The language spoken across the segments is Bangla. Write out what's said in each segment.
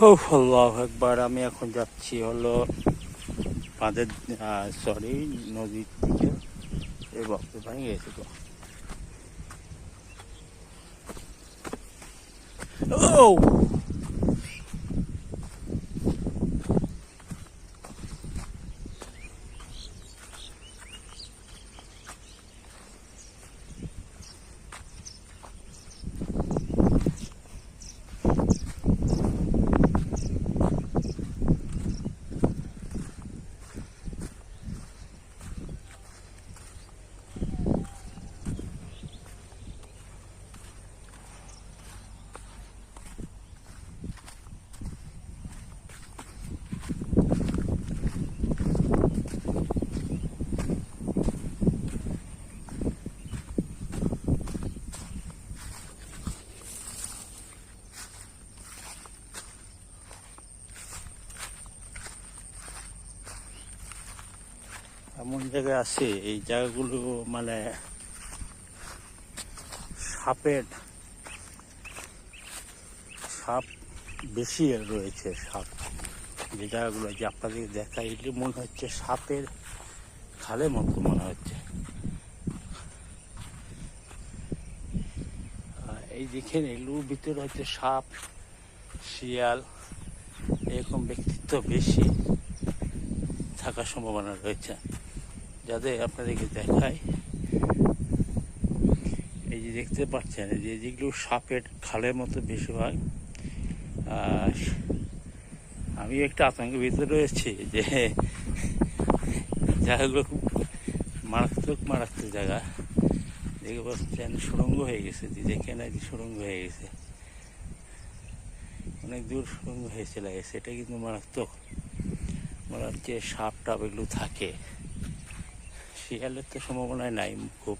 ও আল্লাহু আকবার। আমি এখন যাচ্ছি হলো বাঁধের নদীর দিকে। এই বক্ত ভেঙে গেছে তো। ও এমন জায়গায় আছে, এই জায়গাগুলো মানে সাপের সাপ বেশি রয়েছে। সাপ যে জায়গাগুলো যে আপনাদের দেখাইলে মনে হচ্ছে সাপের খালের মতো মনে হচ্ছে। এই দেখেন এগুলোর ভিতরে হচ্ছে সাপ, শিয়াল এরকম ব্যক্তিত্ব বেশি থাকার সম্ভাবনা রয়েছে। যাদের আপনাদেরকে দেখায়, এই যে দেখতে পাচ্ছেন যে যেগুলো সাপের খালের মতো বেশিরভাগ। আমি একটা আতঙ্কের ভিতরে রয়েছি যে জায়গাগুলো খুব মারাত্মক জায়গা। দেখে পাচ্ছেন সুড়ঙ্গ হয়ে গেছে, দেখেন আর কি সুড়ঙ্গ হয়ে গেছে, অনেক দূর সুড়ঙ্গ হয়ে চলে গেছে। এটা কিন্তু মারাত্মক। মনে হচ্ছে সাপ টাপ এগুলো থাকে। শিয়ালের তো সম্ভাবনাই নাই খুব।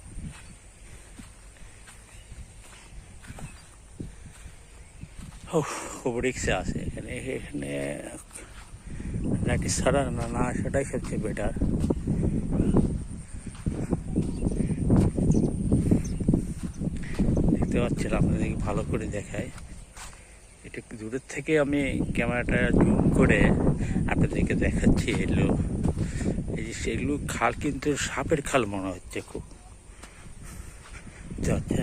খুব রিক্সে আছে এখানে। এখানে লাঠি ছাড়া না সেটাই সবচেয়ে বেটার। দেখতে পাচ্ছেন, আপনাদেরকে ভালো করে দেখায়। এটা একটু দূরের থেকে আমি ক্যামেরাটা জুম করে আপনাদেরকে দেখাচ্ছি। এগুলো এই যে সেগুলো খাল কিন্তু সাপের খাল মনে হচ্ছে খুব।